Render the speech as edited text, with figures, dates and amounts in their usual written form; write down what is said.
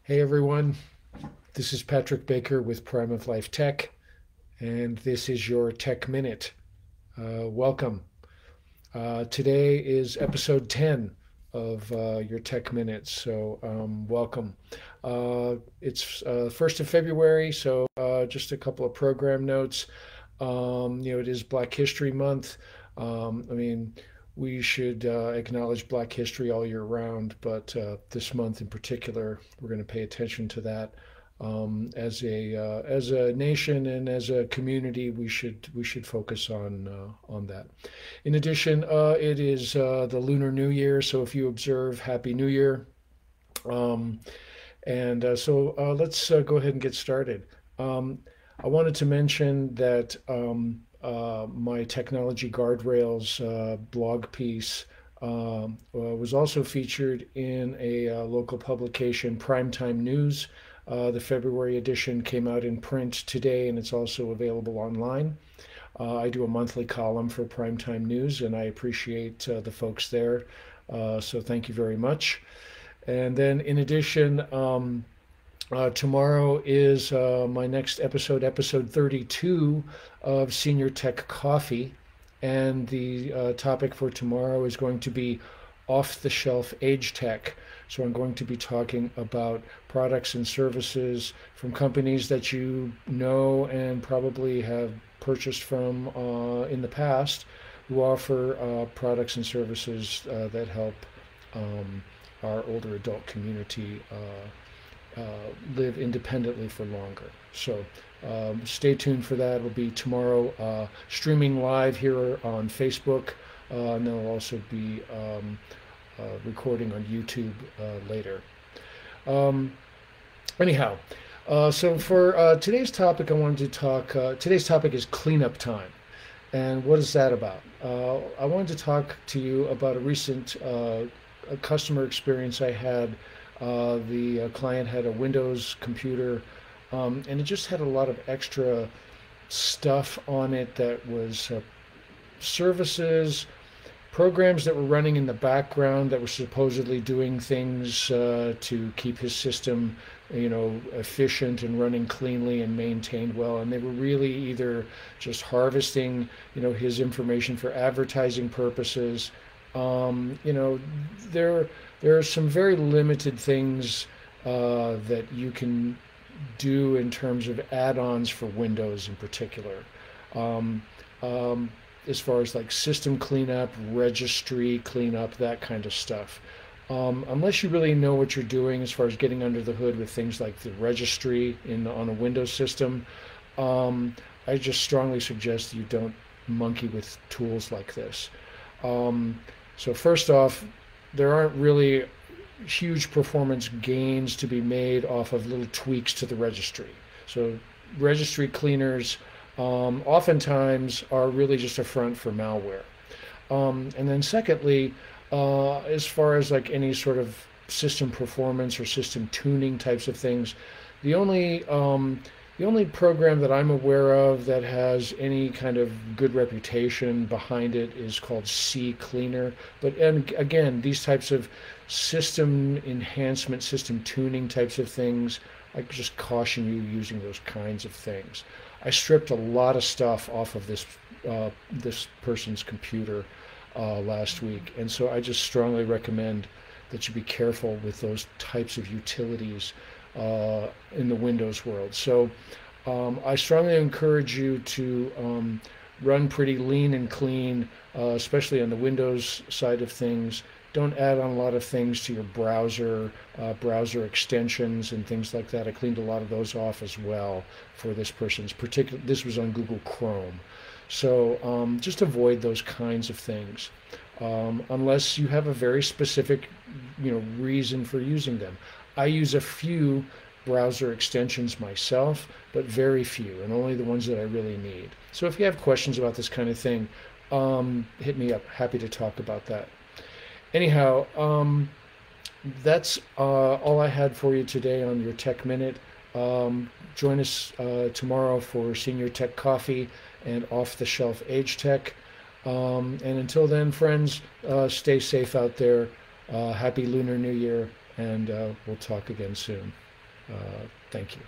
Hey everyone, this is Patrick Baker with Prime of Life Tech, and this is your Tech Minute. Welcome. Today is episode 10 of your Tech Minute, so welcome. It's 1st of February, so just a couple of program notes. It is Black History Month. I mean, we should acknowledge Black history all year round, but this month in particular, we're going to pay attention to that. As a nation and as a community, we should focus on that. In addition, it is the Lunar New Year, so if you observe, Happy New Year. Um, and so let's go ahead and get started. I wanted to mention that my Technology Guardrails blog piece was also featured in a local publication, Primetime News. The February edition came out in print today, and it's also available online. I do a monthly column for Primetime News, and I appreciate the folks there. So thank you very much. And then, in addition, tomorrow is my next episode, episode 32 of Senior Tech Coffee. And the topic for tomorrow is going to be off the shelf age tech. So I'm going to be talking about products and services from companies that you know and probably have purchased from in the past, who offer products and services that help our older adult community live independently for longer. So stay tuned for that. It'll be tomorrow, streaming live here on Facebook, and then I'll also be recording on YouTube later. Um, Anyhow, so for today's topic, I wanted to talk. Today's topic is cleanup time. And what is that about? I wanted to talk to you about a recent a customer experience I had. The client had a Windows computer, and it just had a lot of extra stuff on it that was services, programs that were running in the background that were supposedly doing things to keep his system, efficient and running cleanly and maintained well. And they were really either just harvesting, his information for advertising purposes. There there are some very limited things that you can do in terms of add-ons for Windows in particular. Um, um, as far as like system cleanup, registry cleanup, that kind of stuff. Unless you really know what you're doing as far as getting under the hood with things like the registry on a Windows system, um, I just strongly suggest you don't monkey with tools like this. Um, so first off, there aren't really huge performance gains to be made off of little tweaks to the registry. So registry cleaners oftentimes are really just a front for malware. And then secondly, as far as like any sort of system performance or system tuning types of things, the only program that I'm aware of that has any kind of good reputation behind it is called C Cleaner. But and again, these types of system enhancement, system tuning types of things, I just caution you using those kinds of things. I stripped a lot of stuff off of this person's computer last week, and so I just strongly recommend that you be careful with those types of utilities in the Windows world. So I strongly encourage you to run pretty lean and clean, especially on the Windows side of things. Don't add on a lot of things to your browser extensions and things like that. I cleaned a lot of those off as well for this person's particular. This was on Google Chrome, so just avoid those kinds of things unless you have a very specific, reason for using them. I use a few browser extensions myself, but very few, and only the ones that I really need. So if you have questions about this kind of thing, hit me up. Happy to talk about that. Anyhow, that's all I had for you today on your Tech Minute. Join us tomorrow for Senior Tech Coffee and Off the Shelf Age Tech. And until then, friends, stay safe out there. Happy Lunar New Year, and we'll talk again soon. Thank you.